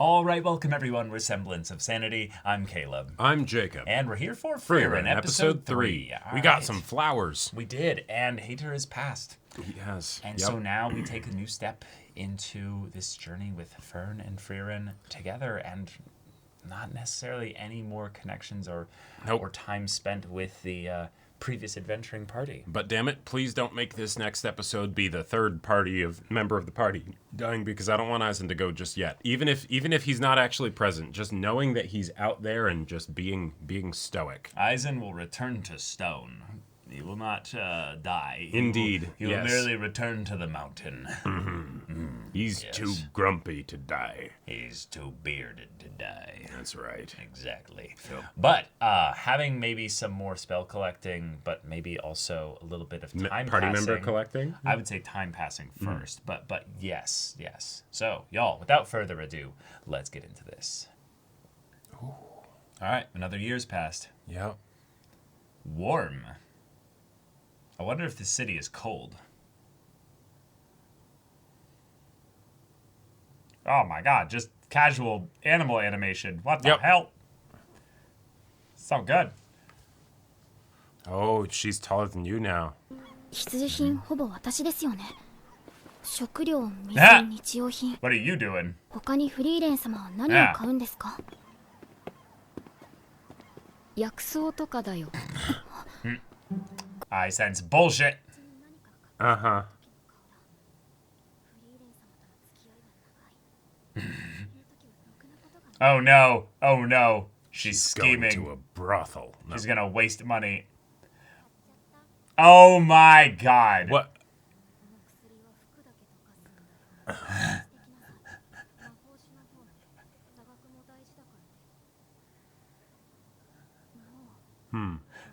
All right, welcome everyone. We're Semblance of Sanity. I'm Caleb. I'm Jacob. And we're here for Frieren, episode 3. We got some flowers. We did, and Hater has passed. He has. And so now we take a new step into this journey with Fern and Frieren together, and not necessarily any more connections or time spent with the previous adventuring party. But damn it, please don't make this next episode be the third member of the party dying, because I don't want Eisen to go just yet. Even if he's not actually present, just knowing that he's out there and just being stoic. Eisen will return to stone. He will not die. Indeed. He will merely return to the mountain. He's too grumpy to die. He's too bearded to die. That's right. Exactly. Yep. But having maybe some more spell collecting, but maybe also a little bit of time party passing. member collecting? I would say time passing first. But yes. So, y'all, without further ado, let's get into this. Ooh. All right, another year's passed. Yep. Warm. I wonder if the city is cold. Oh my god, just casual animal animation. What the hell? So good. Oh, she's taller than you now. 必需品ほぼ私ですよね。食料、水、日用品。What are you doing? 他にフリーレン様は何を買うんですか？薬草とかだよ。I sense bullshit. Uh-huh. Oh no. She's scheming. Going to a brothel. No. She's gonna waste money. Oh my god. What?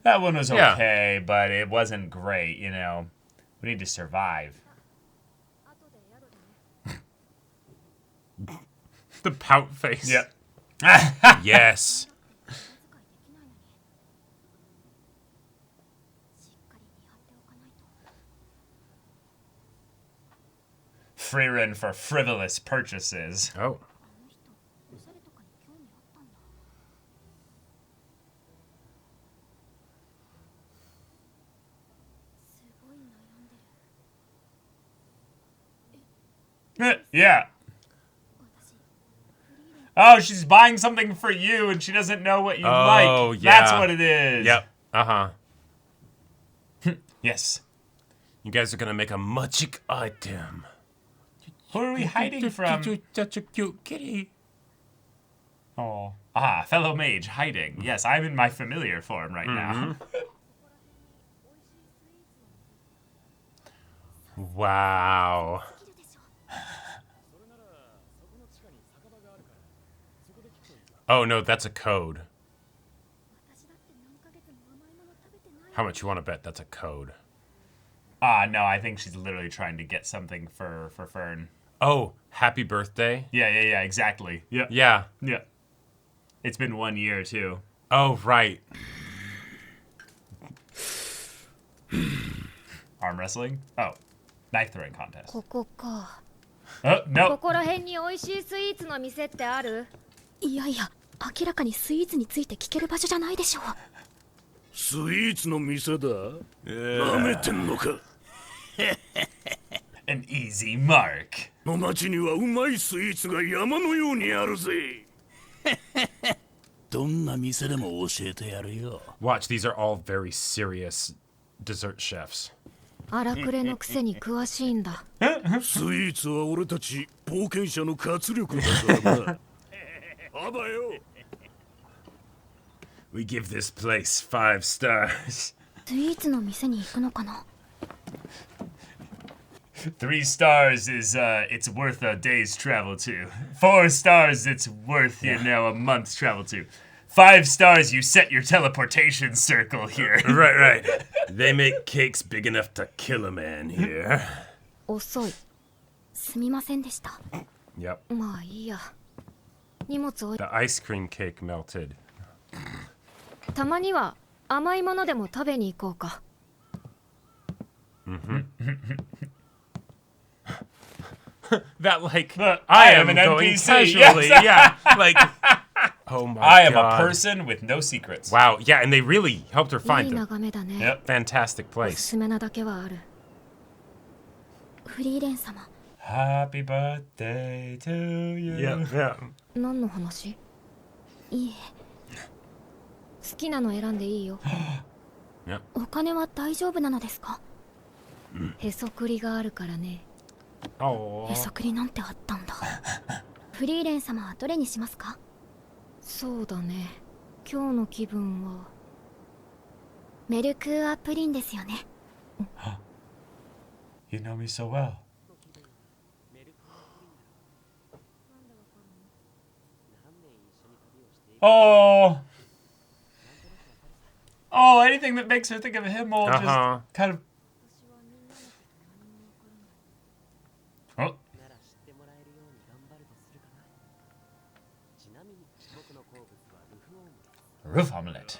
That one was okay, but it wasn't great, you know. We need to survive. The pout face. Yep. Yes. Frieren for frivolous purchases. Oh. Yeah. Oh, she's buying something for you and she doesn't know what you like. Oh, yeah. That's what it is. Yep. Uh-huh. Yes. You guys are gonna make a magic item. Who are we hiding from? Such a cute kitty. Oh. Ah, fellow mage hiding. Yes, I'm in my familiar form right now. Wow. Oh, no, that's a code. How much you want to bet that's a code? No, I think she's literally trying to get something for Fern. Oh, happy birthday? Yeah, exactly. Yeah. It's been 1 year, too. Oh, right. Arm wrestling? Oh, knife throwing contest. ここか。 Oh, こ no. こら辺に美味しいスイーツの店ってある？いやいや、明らかにスイーツについて聞ける場所じゃないでしょう。スイーツの店だ。舐めてんのか。An easy mark. の町にはうまいスイーツが山のようにあるぜ。どんな店でも教えてやるよ。Watch, these are all very serious dessert chefs. 荒くれのくせに詳しいんだ。スイーツは俺たち冒険者の活力だからな。あばよ。We give this place 5 stars. スイーツの店に行くのかな。3 stars is, it's worth a day's travel to. 4 stars, it's worth, you know, a month's travel to. 5 stars, you set your teleportation circle here. Right. They make cakes big enough to kill a man here. 遅い。すみませんでした。Yep. まあいいや。荷物を The ice cream cake melted. たまには甘いものでも食べに行こうか。that like I am an going NPC. casually. Yes. Yeah, like oh my I am god. a person with no secrets. Wow, yeah, and they really helped her いい find a 眺めだね。 Yep. fantastic おす place. すめなだけはある。フリーレン様 Happy birthday to you. Yeah. 何の話？いえ好きなの選んでいいよ。お金は大丈夫なのですか？へそくりがあるからね。Oh. へそくりなんてあったんだフリーレン様はどれにしますか？そうだね。今日の気分はメルクーアプリンですよね。 You know me so well. Oh. Oh, anything that makes her think of him will just kind of. Oh. Roof omelet.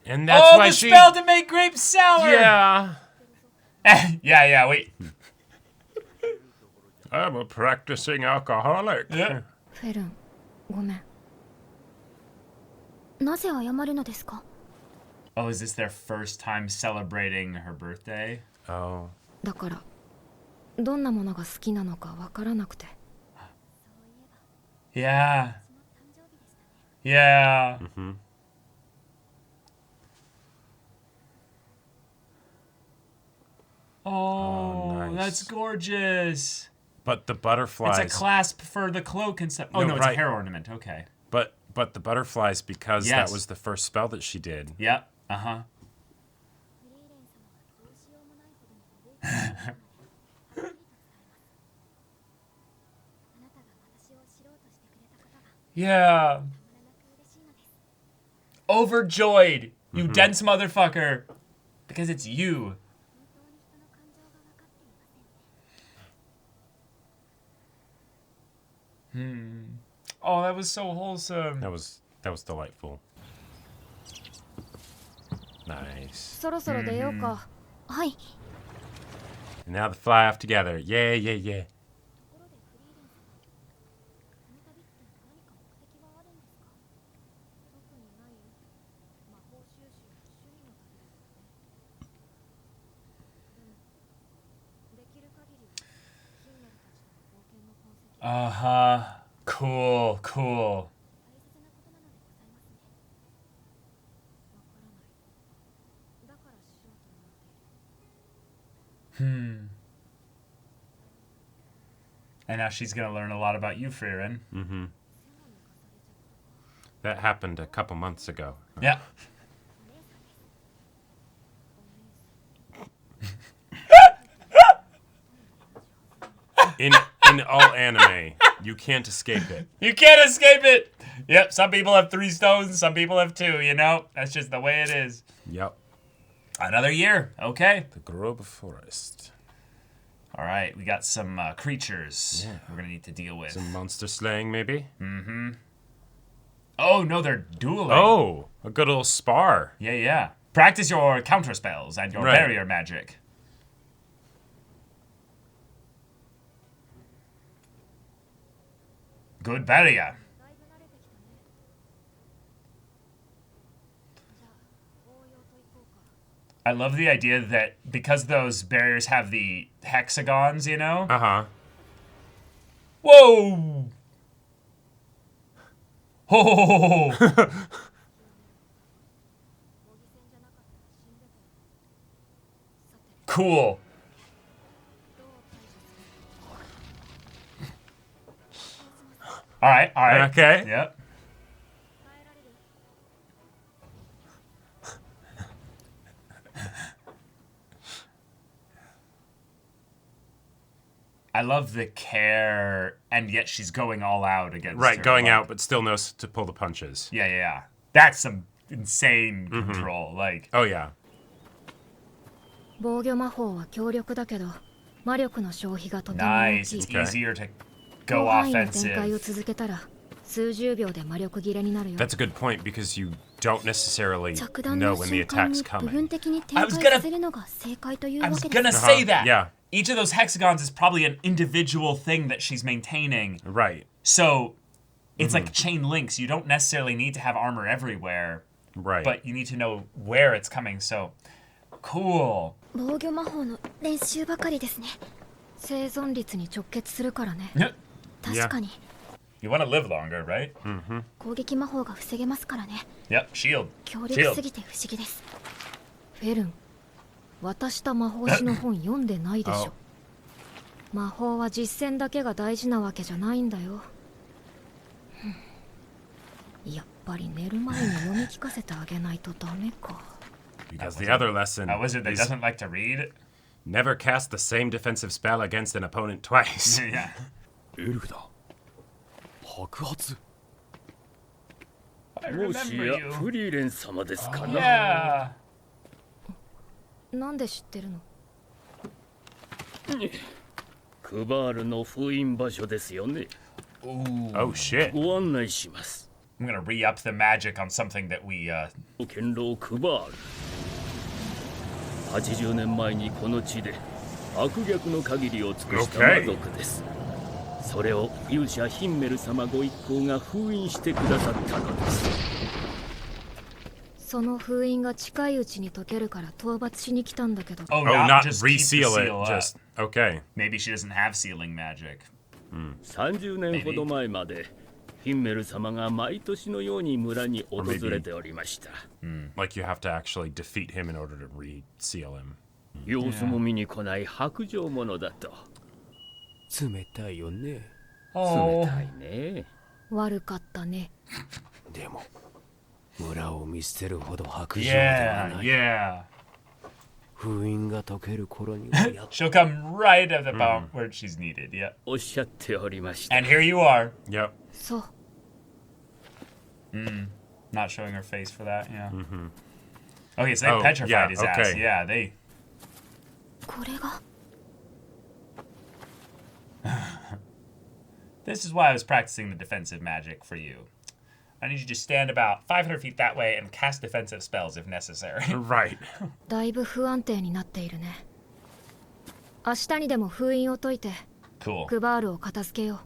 And that's Oh, why the she spell to make grapes sour. Yeah. yeah. Wait. I'm a practicing alcoholic. Yeah. フェルン、ごめん。なぜ謝るのですか？ Oh, is this their first time celebrating her birthday? Oh. だからどんなものが好きなのかわからなくて。 Yeah. Yeah. Mm-hmm. Oh, nice. that's gorgeous. But the butterflies. It's a clasp for the cloak and stuff. Oh, No, no, it's right. a hair ornament. Okay. But the butterflies, because Yes. that was the first spell that she did. Yep. Uh-huh. フリーレン様はどうしようもないほどのブレイクなのではっきりと伝えます。あなたが私を知ろうとしてくれたことが Yeah. たまらなく嬉しいのです。 Overjoyed. You dense motherfucker. Because it's you. 本当に人の感情が分かっていませんね。 Oh, that was so wholesome. That was delightful. Nice. そろそろ出ようか。はい。 And now they fly off together. Yeah, yeah, yeah. ところでフリーレン様、この旅って何か目的はあるんですか？特にないよ。魔法収集の趣味の旅ですよね。でも、できる限りヒンメルたちとの冒険の痕跡を Uh-huh. Cool. 大切なことなのでございますね。わからない。だからしようと思っている。 And now she's going to learn a lot about you, Frieren. Mm-hmm. That happened a couple months ago. Yeah. In all anime, you can't escape it. You can't escape it. Yep, some people have 3 stones, some people have 2, you know? That's just the way it is. Yep. Another year. Okay. The Grove Forest. All right, we got some creatures Yeah. we're going to need to deal with. Some monster slaying, maybe? Oh, no, they're dueling. Oh, a good old spar. Yeah. Practice your counter spells and your Right. barrier magic. Good barrier. だいぶ慣れてきたね。じゃあ、応用といこうか。 I love the idea that because those barriers have the hexagons, you know? Uh-huh. Whoa! Oh! 模擬戦じゃなかったら死んでたよ。さて、 Cool. どう対処する？ All right. Okay. Yep. 耐えられる？ I love the care, and yet she's going all out against Right, her. going Like, out, but still knows to pull the punches. Yeah. That's some insane control. Like, Oh, yeah. 防御魔法は強力だけど魔力の消費がとても大 nice. きい。 It's Okay. easier to 広 go 範囲の展開を offensive. 続けたら数十秒で魔力切れになるよ。 That's a good point because you don't necessarily 着弾 know の when the 瞬間に attack's 部 coming. 分的に展開させるのが正解という I わ was けです。 gonna say that. Yeah. each of those hexagons is probably an individual thing that she's maintaining. Right. So it's like chain links. You don't necessarily need to have armor everywhere, Right. but you need to know where it's coming. So cool. 防御魔法の練習ばかりですね。生存率に直結するからね。確かに You want to live longer, right? 攻撃魔法が防げますからね。 Yep, shield. 強力すぎて不思議です。フェルン、渡した魔法師の本読んでないでしょ。魔法は実践だけが大事なわけじゃないんだよ。やっぱり寝る前に読み聞かせてあげないとダメか。 Because the other lesson A wizard that is doesn't like to read. never cast the same defensive spell against an opponent twice. Yeah. エルフだ。白髪。 I もし remember や you. フリーレン様ですかな。 Yeah. なんで知ってるの？クバールの封印場所ですよね。 Oh shit. ご案内します。 I'm gonna re-up the magic on something that we 堅牢クバール。80年前にこの地で悪逆の限りを尽くした魔族です。それを勇者ヒンメル様ご一行が封印してくださったのです。その封印が近いうちに解けるから討伐しに来たんだけど。 Oh, Oh, not not just keep the reseal seal it. up. Just okay. Maybe she doesn't have sealing magic. 30年ほど前までヒンメル様が毎年のように村に訪れておりました。 Like you have to actually defeat him in order to reseal him. 様子も見に来ない白状者だと。冷たいよね。冷 Oh. たいね。悪かったね。でも村を見捨てるほど白状では Yeah, ない。 yeah. 封印が解ける頃にはやっ She'll come right at the point where she's needed. Yeah. おっしゃっておりました。 And here you are. Yep. そう。 Not showing her face for that. Yeah. Okay, so they Oh, petrified yeah, his ass. okay. Yeah, they. これが This is why I was practicing the defensive magic for you. I need you to stand about 500 feet that way and cast defensive spells if necessary. Right. だいぶ不安定になっているね。明日にでも封印を解いて Cool. クバールを片付けよ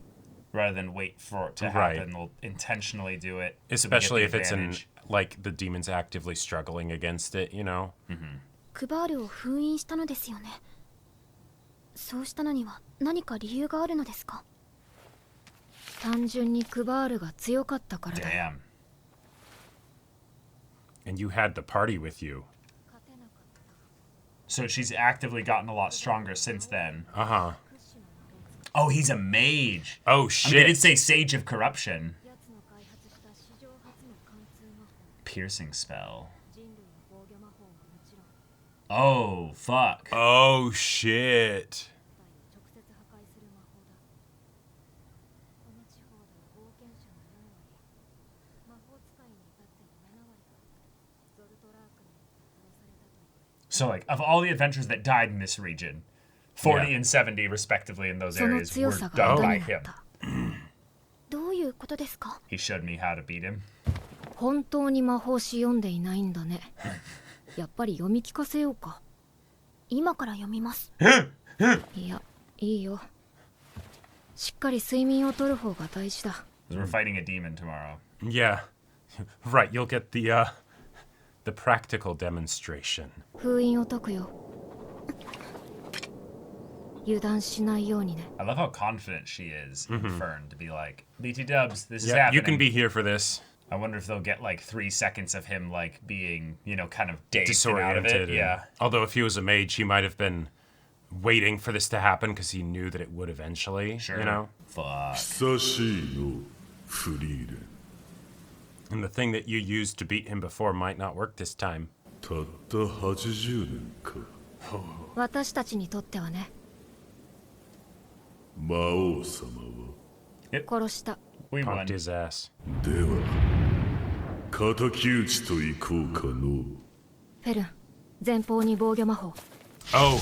Rather than wait for it to Right. happen, we'll intentionally do it. so we get Especially the if it's in advantage. like the demon's actively struggling against it, you know. う。クバールを封印したのですよね。そうしたのには何か理由があるのですか？単純にクバールが強かったからだよ。 Damn. And you had the party with you. So she's actively gotten a lot stronger since then. Uh-huh. Oh, he's a mage. Oh I mean, they did shit. say Sage of Corruption. やつの開発した史上初の貫通魔法、 Piercing spell. 人類の防御魔法はもちろん、 Oh, fuck. Oh shit. 直接破壊する魔法だ。この地方では冒険者の4割、魔法使いに至っての7割がゾルトラークによって殺されたという。 So, like, of all the adventurers that died in this region, 40 Yeah. and 70 respectively in those その areas 強 were さが done 無駄 by になっ him. た。どういうことですか？ He showed me how to beat him. 本当に魔法師読んでいないんだね。やっぱり読み聞かせようか。今から読みます。いや、いいよ。しっかり睡眠をとる方が大事だ。 'Cause we're fighting a demon tomorrow. Yeah. Right, you'll get the practical demonstration. 封印を解くよ。油断しないようにね。 I love how confident she is in Fern to be like, BT dubs, this is Yeah, happening. you can be here for this. I wonder if they'll get like 3 seconds of him like being, you know, kind of dazed and out of Disoriented. it. and- Yeah. Although if he was a mage, he might have been waiting for this to happen because he knew that it would eventually. Sure. You know. Fuck. 久しいのフリーレン。 And the thing that you used to beat him before might not work this time. たった80年か。私たちにとってはね。魔王様は。殺した。 We won. Punked his ass. では敵討ちといこうかの。フェルン、前方に防御魔法。 Oh,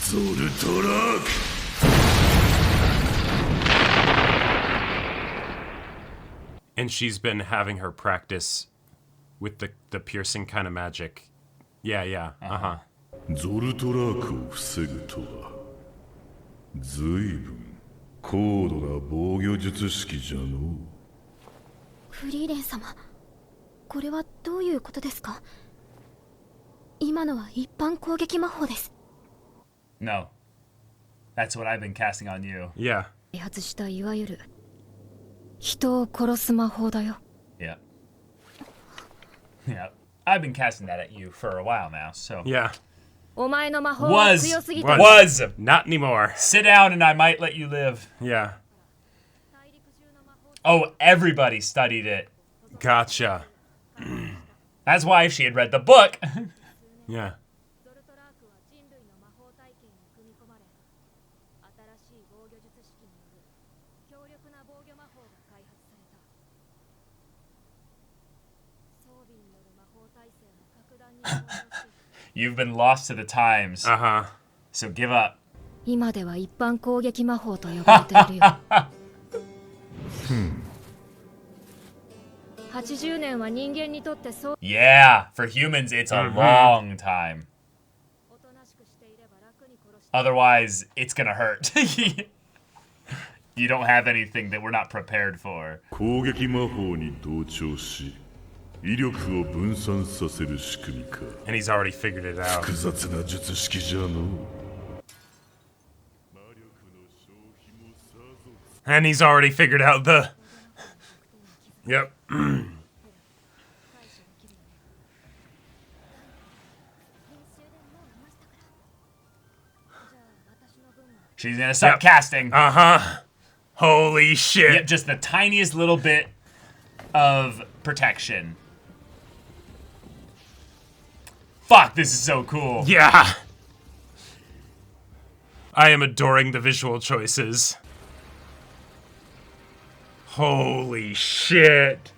ゾルトラーク。 and she's been having her practice with the piercing kind of magic. Yeah, yeah. Uh-huh. ゾルトラークを防ぐとはずいぶん高度な防御術式じゃの。フリーレン様、これはどういうことですか？今のは一般攻撃魔法です。 No. That's what I've been casting on you. Yeah. 開発したいわゆる人を殺す魔法だよ。 Yeah. Yeah. I've been casting that at you for a while now, so. Yeah. お前の魔法は強すぎて Was. Not anymore. Sit down and I might let you live. Yeah. Oh, everybody studied it. Gotcha. That's why she had read the book. Yeah. ゾルトラークは人類の魔法体系に組み込まれ、新しい防御術式による強力な防御魔法が開発された。装備による魔法体制の格段に向上している。 You've been lost to the times, Uh-huh. so give up. 今では一般攻撃魔法と呼ばれているよ。80年は人間にとってそう Yeah, for humans, it's a long time. おとなしくしていれば楽に殺して Otherwise, it's gonna hurt. You don't have anything that we're not prepared for. 攻撃魔法に同調し威力を分散させる仕組みか。 And he's already figured it out. 複雑な術式じゃの。 And he's already figured out the... Yep. 対処できるよね。練習でもう話したから。じゃあ私の分も She's gonna start Yep. casting. Uh-huh. Holy shit. Yep, just the tiniest little bit of protection. Fuck, this is so cool. Yeah. I am adoring the visual choices. Holy shit.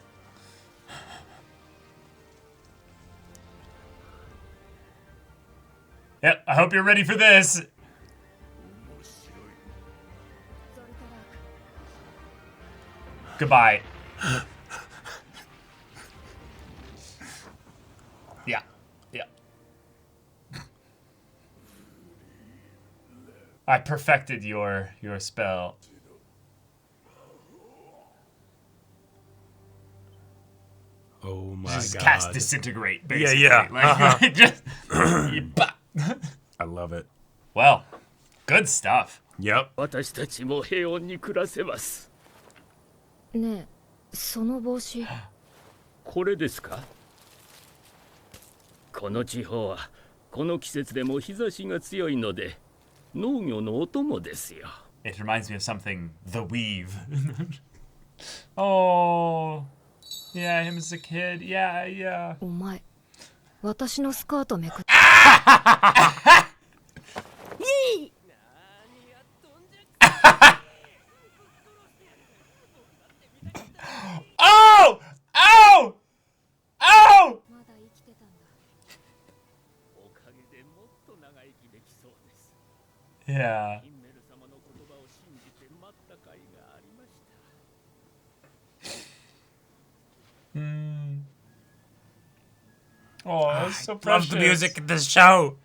Yep, I hope you're ready for this. ゾルトラーク Goodbye. Yeah, yeah. I perfected your spell. Oh my Just god. cast disintegrate, basically. yeah. Like, just, I love it. well, good stuff. Yep. 私たちも平穏に暮らせます。ねえ、その帽子これですか？この地方はこの季節でも日差しが強いので農業のお供ですよ。 It reminds me of something, The Weave. Oh, yeah, him as a kid. Yeah, yeah. お前、私のスカートめくっ Oh! Oh! Oh! まだ生きてたんだ。おかげでもっと長生きできそうです。 Yeah. ヒンメル様の言葉を信じて待った甲斐がありました。 Oh, that's so Love precious. the music in this show.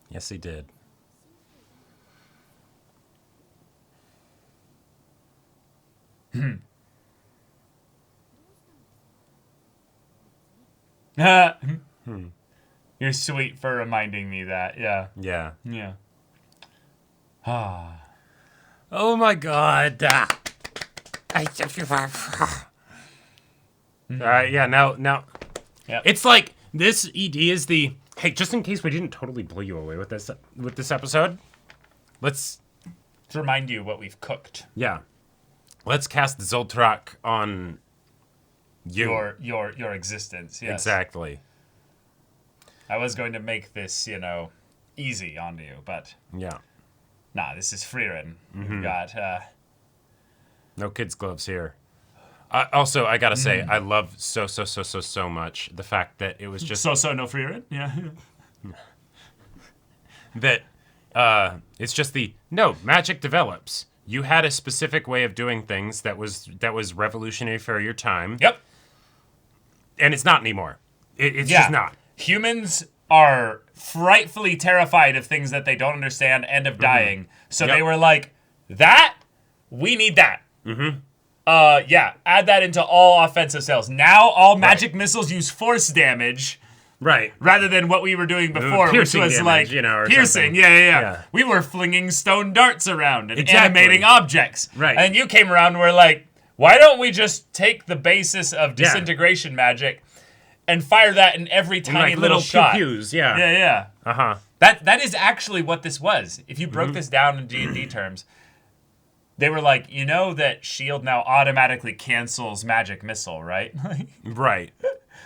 Yes, he did. You're sweet for reminding me that. Yeah. Yeah. Yeah. Ah. Oh my god. Alright, yeah, now Yep. it's like this ED is the hey, just in case we didn't totally blow you away with this episode, let's To remind you what we've cooked. let's cast Zoltrak on you. Your existence. Yes. Exactly. I was going to make this, easy on you, but Yeah. nah, this is Frieren. We've got No kids gloves here. Also, I gotta say, I love so much the fact that it was just so no Frieren. Yeah. that it's just no magic develops. You had a specific way of doing things that was revolutionary for your time. Yep. And it's not anymore. It's Yeah. just not. Humans are frightfully terrified of things that they don't understand and of dying. So Yep. they were like, that? We need that. Yeah, add that into all offensive spells. Now all magic missiles use force damage Right. rather than what we were doing before, which piercing was damage, like you know, or piercing. something. Yeah. We were flinging stone darts around and Exactly. animating objects. Right. And you came around and were like, why don't we just take the basis of disintegration magic and fire that in every tiny Like little shot? pew-pews, yeah. Yeah. Uh-huh. That is actually what this was. If you broke this down in D&D terms, they were like, you know that shield now automatically cancels magic missile, right? Right.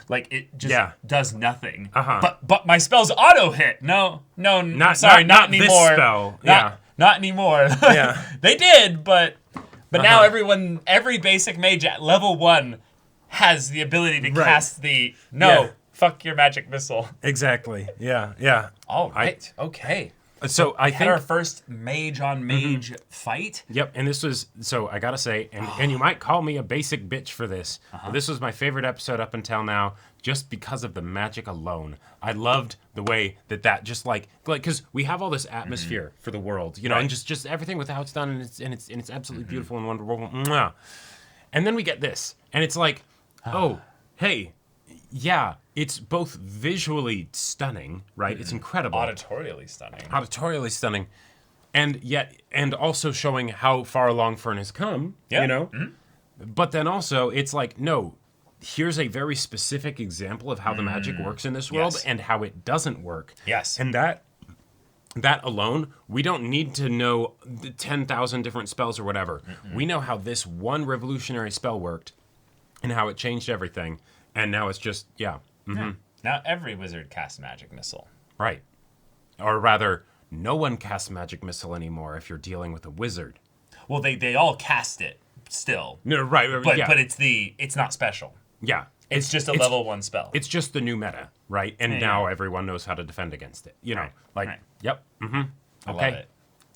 Like it just does nothing. Uh-huh. But my spells auto hit. No, Not sorry, not this anymore. spell. Not anymore. Yeah. They did, but now every basic mage at level 1 has the ability to cast the fuck your magic missile. Exactly. Yeah. All right. Okay. So I We had think our first mage on mage fight. Yep, and this was, so I gotta say, and you might call me a basic bitch for this, but this was my favorite episode up until now, just because of the magic alone. I loved the way that just like, because we have all this atmosphere for the world, you know, and just everything with how it's done, and it's absolutely beautiful and wonderful. Mwah. And then we get this, and it's like, oh, hey, yeah, it's both visually stunning, right? It's incredible. Auditorially stunning. And also showing how far along Fern has come, you know? But then also, it's like, no, here's a very specific example of how the magic works in this world and how it doesn't work. Yes. And that alone, we don't need to know the 10,000 different spells or whatever. We know how this one revolutionary spell worked and how it changed everything. And now it's just, Now every wizard casts magic missile. Right. Or rather, no one casts magic missile anymore if you're dealing with a wizard. Well, they all cast it still. No, right. But it's not special. Yeah. It's just a level 1 spell. It's just the new meta, right? And now everyone knows how to defend against it. You know, yep. I love it.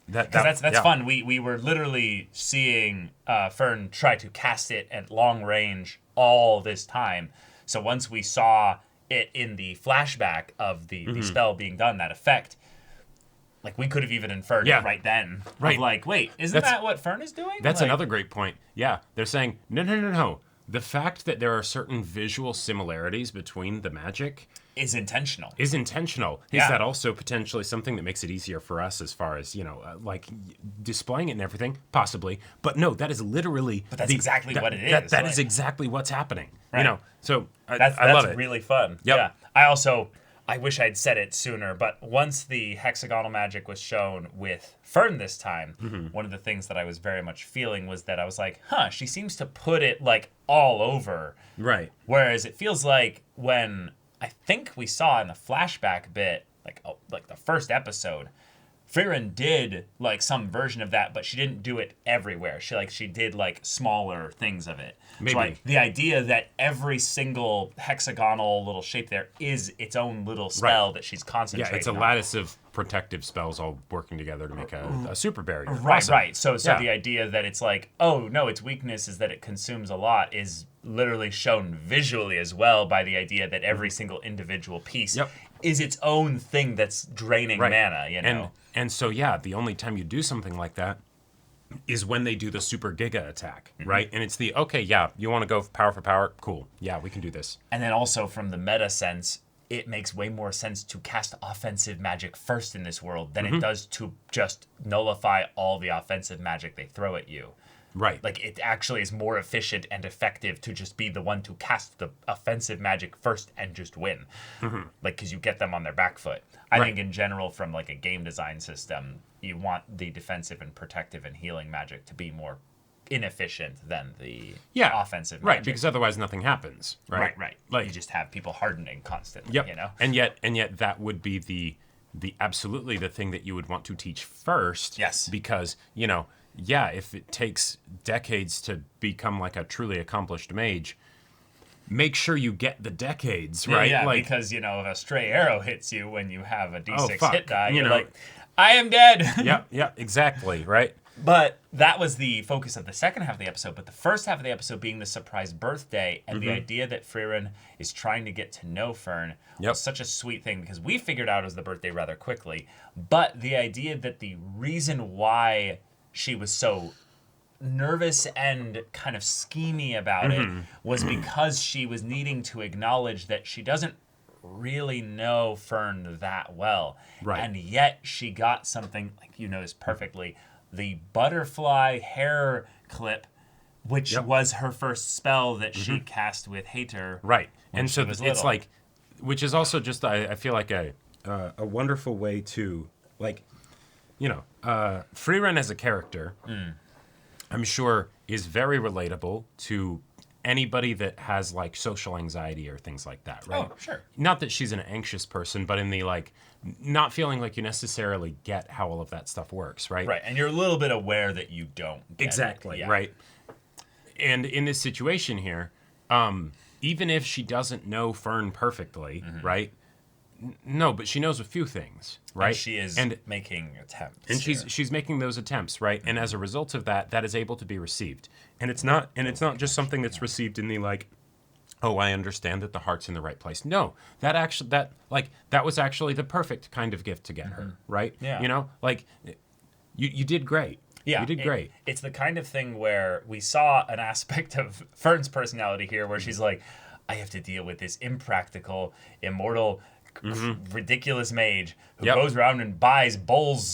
That's fun. We were literally seeing Fern try to cast it at long range all this time. So once we saw it in the flashback of the spell being done, that effect, like we could have even inferred it right then. Right. Of like, wait, isn't that what Fern is doing? That's like, another great point. Yeah. They're saying, no. The fact that there are certain visual similarities between the magic is intentional. Is that also potentially something that makes it easier for us as far as, you know, like displaying it and everything? Possibly. But no, that is literally... But that's exactly what it is. That is exactly what's happening. Right. You know, so I love it. That's really fun. Yep. Yeah. I wish I'd said it sooner, but once the hexagonal magic was shown with Fern this time, one of the things that I was very much feeling was that I was like, she seems to put it like all over. Right. Whereas it feels like when I think we saw in the flashback bit, like the first episode, Frieren did like some version of that, but she didn't do it everywhere. She did like smaller things of it. Maybe. So like the idea that every single hexagonal little shape there is its own little spell that she's concentrating on. Yeah, it's a lattice of protective spells all working together to make a super barrier. Right, awesome. right. So the idea that it's like, oh no, its weakness is that it consumes a lot is literally shown visually as well by the idea that every single individual piece is its own thing that's draining mana, you know? And so, the only time you do something like that is when they do the super giga attack, right? And it's you want to go power for power? Cool. Yeah, we can do this. And then also from the meta sense, it makes way more sense to cast offensive magic first in this world than it does to just nullify all the offensive magic they throw at you. Right. Like, it actually is more efficient and effective to just be the one to cast the offensive magic first and just win. Like, because you get them on their back foot. I think in general, from like a game design system, you want the defensive and protective and healing magic to be more inefficient than the offensive magic. Right, because otherwise nothing happens. Right. Right. Like, you just have people hardening constantly, you know? And yet that would be the absolutely the thing that you would want to teach first. Yes. Because, you know, if it takes decades to become like a truly accomplished mage, make sure you get the decades, right? Yeah, like, because, you know, if a stray arrow hits you when you have a D6 fuck, hit die, you you're know. like, I am dead. yeah, exactly, right? But that was the focus of the second half of the episode. But the first half of the episode being the surprise birthday and the idea that Frieren is trying to get to know Fern was such a sweet thing because we figured out it was the birthday rather quickly. But the idea that the reason why she was so nervous and kind of schemy about it was because she was needing to acknowledge that she doesn't really know Fern that well. Right. And yet she got something, like you noticed perfectly, the butterfly hair clip, which was her first spell that she cast with Hater. Right. when And she so was it's little. like, which is also just, I feel like a wonderful way to, like, Frieren as a character, I'm sure is very relatable to anybody that has like social anxiety or things like that, right? Oh, sure. Not that she's an anxious person, but in the like not feeling like you necessarily get how all of that stuff works, right? Right, and you're a little bit aware that you don't get Exactly, it. Yeah. right? And in this situation here, even if she doesn't know Fern perfectly, right? No, but she knows a few things, right? And she is making attempts. And here. she's making those attempts, right? And as a result of that, that is able to be received. And it's not just something that's received in the like, oh, I understand that the heart's in the right place. No, that was actually the perfect kind of gift to get her, right? Yeah. You know, like you did great. Yeah, You did great. It's the kind of thing where we saw an aspect of Fern's personality here where she's like, I have to deal with this impractical, immortal, ridiculous mage who goes around and buys bulls'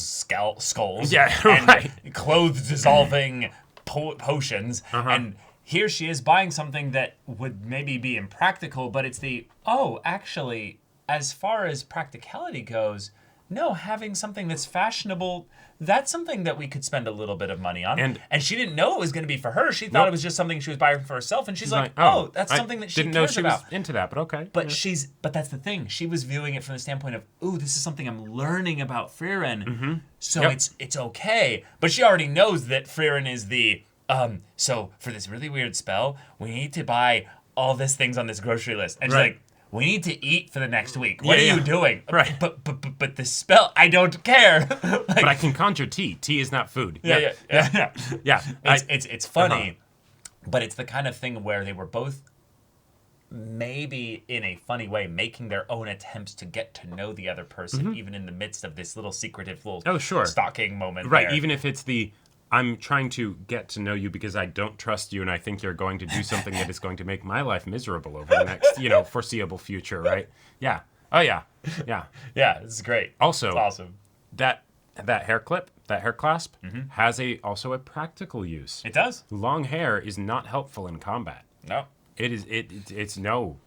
skulls and right. clothes dissolving potions. And here she is buying something that would maybe be impractical, but it's actually, as far as practicality goes, no, having something that's fashionable, that's something that we could spend a little bit of money on. And she didn't know it was going to be for her. She thought it was just something she was buying for herself. And she's like, oh, that's something that she didn't cares know she about. was into that, but okay. But but that's the thing. She was viewing it from the standpoint of, ooh, this is something I'm learning about Frieren. So it's okay. But she already knows that Frieren is the, so for this really weird spell, we need to buy all these things on this grocery list. And she's like, we need to eat for the next week. What are you doing? Right. But the spell, I don't care. But I can conjure tea. Tea is not food. Yeah. It's funny, but it's the kind of thing where they were both maybe in a funny way making their own attempts to get to know the other person, even in the midst of this little secretive little stalking moment. Right, there. even if it's I'm trying to get to know you because I don't trust you and I think you're going to do something that is going to make my life miserable over the next, foreseeable future, right? Yeah. Oh, yeah. Yeah. Yeah, it's great. Also, it's awesome. That hair clip, that hair clasp, has also a practical use. It does. Long hair is not helpful in combat. No. It's no.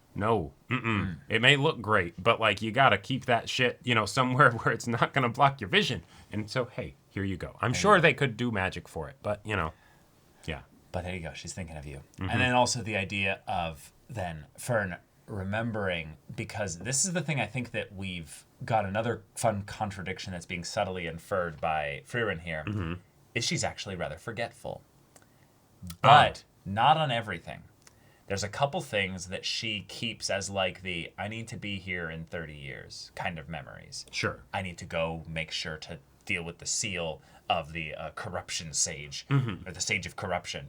It may look great, but like you got to keep that shit, somewhere where it's not going to block your vision. And so, hey, here you go. I'm sure they could do magic for it, but yeah. But there you go. She's thinking of you. And then also the idea of then Fern remembering, because this is the thing I think that we've got another fun contradiction that's being subtly inferred by Frieren here, is she's actually rather forgetful. But not on everything. There's a couple things that she keeps as like the, I need to be here in 30 years kind of memories. Sure. I need to go make sure to deal with the seal of the corruption sage, or the sage of corruption.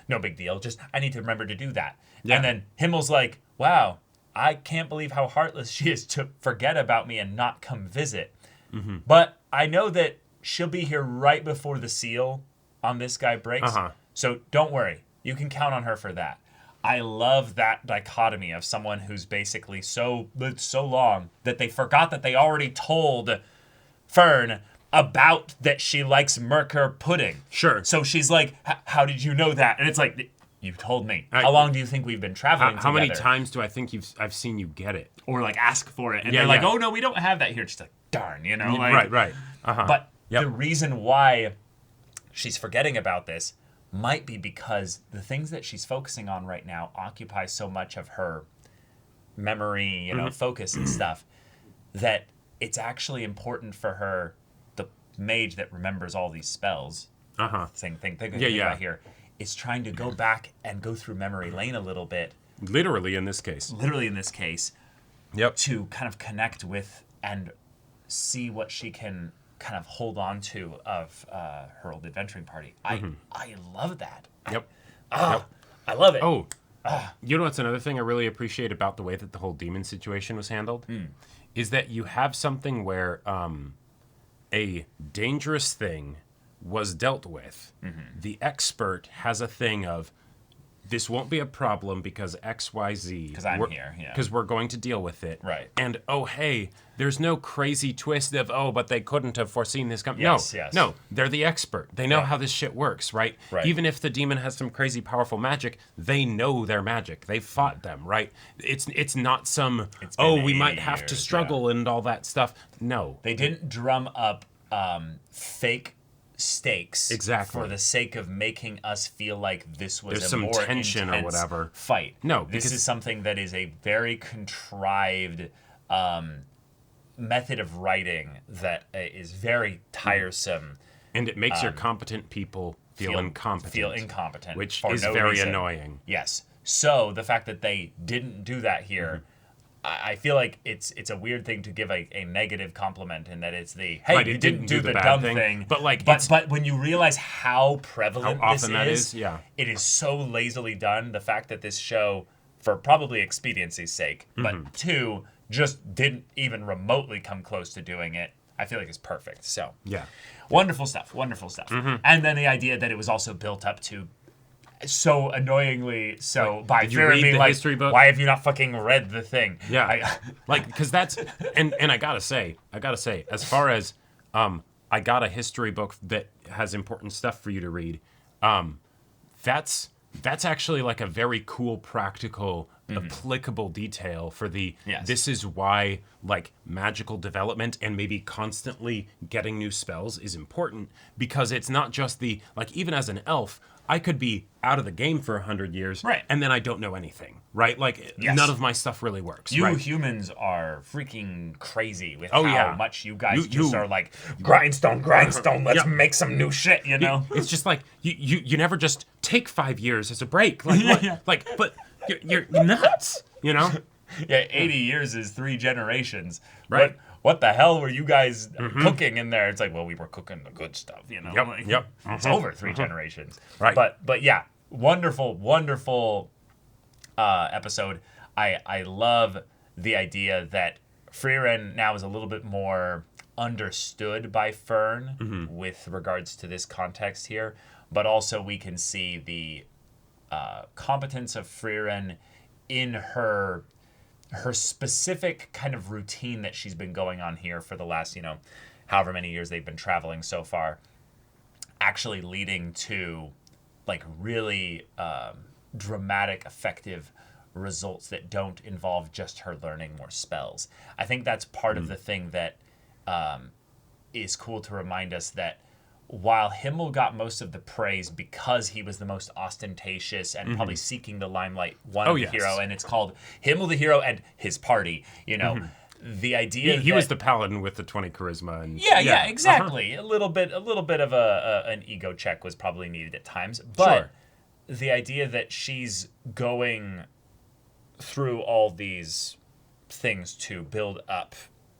No big deal. Just, I need to remember to do that. Yeah. And then Himmel's like, wow, I can't believe how heartless she is to forget about me and not come visit. But I know that she'll be here right before the seal on this guy breaks. So don't worry. You can count on her for that. I love that dichotomy of someone who's basically lived so long that they forgot that they already told Fern about that she likes Merkur pudding. Sure. So she's like, how did you know that? And it's like, you told me. How long do you think we've been traveling How together? many times do I think I've seen you get it? Or like ask for it. And they're like, oh no, we don't have that here. She's like, darn, like, Right. But the reason why she's forgetting about this might be because the things that she's focusing on right now occupy so much of her memory, focus and stuff, that it's actually important for her, the mage that remembers all these spells, thing about here, is trying to go back and go through memory lane a little bit. Literally in this case. Yep. To kind of connect with and see what she can kind of hold on to of her old adventuring party. I love that. Yep. I love it. Oh, you know what's another thing I really appreciate about the way that the whole demon situation was handled? Is that you have something where a dangerous thing was dealt with. The expert has a thing of, this won't be a problem because X, Y, Z. Because I'm here, yeah. Because we're going to deal with it. Right. And, oh, hey, there's no crazy twist of, oh, but they couldn't have foreseen this coming. Yes, no, yes. no, they're the expert. They know how this shit works, right? Right. Even if the demon has some crazy powerful magic, they know their magic. They fought them, right? It's not some, been we 80 might have to years, struggle and all that stuff. No. They didn't drum up fake stakes Exactly. for the sake of making us feel like this was There's a some more tension or intense whatever. fight. No, this because- is something that is a very contrived method of writing that is very tiresome. And it makes your competent people feel incompetent. Feel incompetent, Which for is no very reason. annoying. Yes. So the fact that they didn't do that here, I feel like it's a weird thing to give a negative compliment in that it's the, hey, Right, you it didn't do the bad dumb thing. thing. But, like, but when you realize how prevalent How this often that is, is, yeah. it is so lazily done. The fact that this show, for probably expediency's sake, but two, just didn't even remotely come close to doing it, I feel like is perfect. So Yeah. wonderful stuff. And then the idea that it was also built up to so annoyingly so by did you Frieren read being the like, history book? why have you not fucking read the thing? Yeah. Because that's, and I gotta say, as far as, I got a history book that has important stuff for you to read. That's actually like a very cool, practical, applicable detail for the, Yes. this is why like magical development and maybe constantly getting new spells is important, because it's not just the, like, even as an elf, I could be out of the game for 100 years, Right. and then I don't know anything, right? Like, Yes. none of my stuff really works, You right? humans are freaking crazy with Oh, how yeah. much you guys You- just are like, grindstone, let's Yeah. make some new shit, you know? It's just like you never just take 5 years as a break, like what? Like, but you're nuts, you know? Yeah, 80 years is 3 generations. Right. What the hell were you guys cooking in there? It's like, well, we were cooking the good stuff, you know? Yep, Like, yep. It's over 3 generations. Right. But yeah, wonderful episode. I love the idea that Frieren now is a little bit more understood by Fern with regards to this context here, but also we can see the competence of Frieren in her specific kind of routine that she's been going on here for the last, however many years they've been traveling so far, actually leading to like really dramatic, effective results that don't involve just her learning more spells. I think that's part of the thing that is cool to remind us that while Himmel got most of the praise because he was the most ostentatious and probably seeking the limelight, Yes. hero, and it's called Himmel the Hero and his party, the idea He that, was the paladin with the 20 charisma, and yeah, exactly. A little bit of an ego check was probably needed at times, but Sure. the idea that she's going through all these things to build up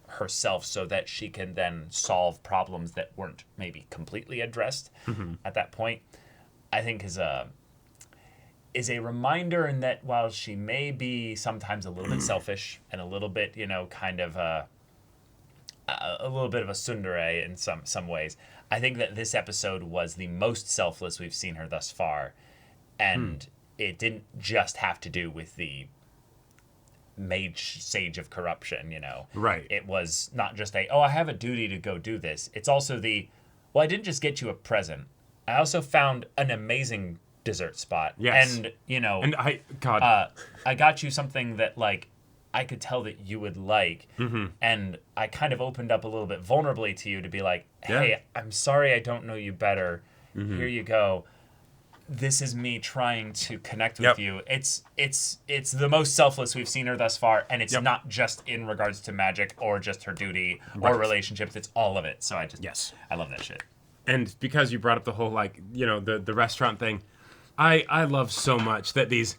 herself so that she can then solve problems that weren't maybe completely addressed at that point, I think is a reminder in that while she may be sometimes a little bit selfish and a little bit, kind of a little bit of a tsundere in some ways, I think that this episode was the most selfless we've seen her thus far, and it didn't just have to do with the mage sage of corruption, Right. It was not just I have a duty to go do this. It's also I didn't just get you a present. I also found an amazing dessert spot. Yes. And, And I got you something that, like, I could tell that you would like. And I kind of opened up a little bit vulnerably to you to be like, hey, Yeah. I'm sorry I don't know you better. Here you go. This is me trying to connect with Yep. you. It's the most selfless we've seen her thus far, and it's not just in regards to magic or just her duty or Right. relationships. It's all of it. So Yes. I love that shit. And because you brought up the whole, like, the restaurant thing, I love so much that these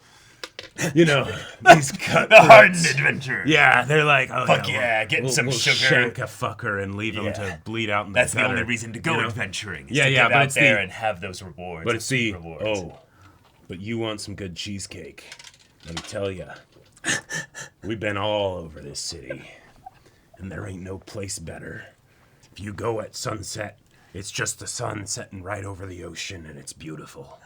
You know, these cut. The hardened adventure. Yeah, they're like, oh, Fuck yeah, getting some we'll sugar. shank a fucker and leave him to bleed out in the That's the gutter, only reason to go you know? adventuring. Is Yeah, to yeah, get but out it's there the- and have those rewards. But it's the rewards. but you want some good cheesecake? Let me tell you, we've been all over this city, and there ain't no place better. If you go at sunset, it's just the sun setting right over the ocean, and it's beautiful.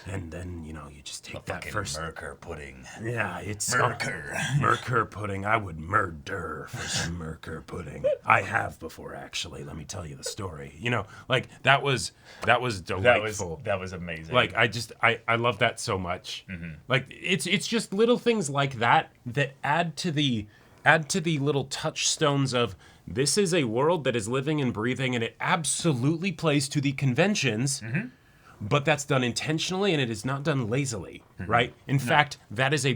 And then, you know, you just take that Fucking first... Merker pudding. Yeah, it's... Merker. Merker pudding. I would murder for some Merker pudding. I have before, actually. Let me tell you the story. You know, like, that was delightful. That was amazing. Like, I love that so much. Like, it's just little things like that that add to the little touchstones of this is a world that is living and breathing, and it absolutely plays to the conventions. But that's done intentionally, and it is not done lazily, right? In fact, it's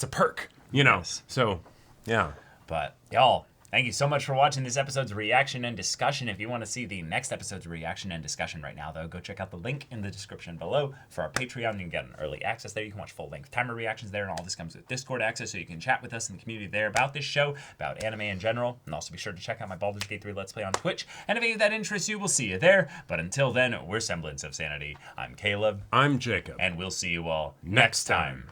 a perk, you know. Yes. So, yeah. But y'all, thank you so much for watching this episode's reaction and discussion. If you want to see the next episode's reaction and discussion right now, though, go check out the link in the description below for our Patreon. You can get an early access there. You can watch full-length timer reactions there, and all this comes with Discord access, so you can chat with us in the community there about this show, about anime in general, and also be sure to check out my Baldur's Gate 3 Let's Play on Twitch. And if any of that interests you, we'll see you there. But until then, we're Semblance of Sanity. I'm Caleb, I'm Jacob. and we'll see you all next time.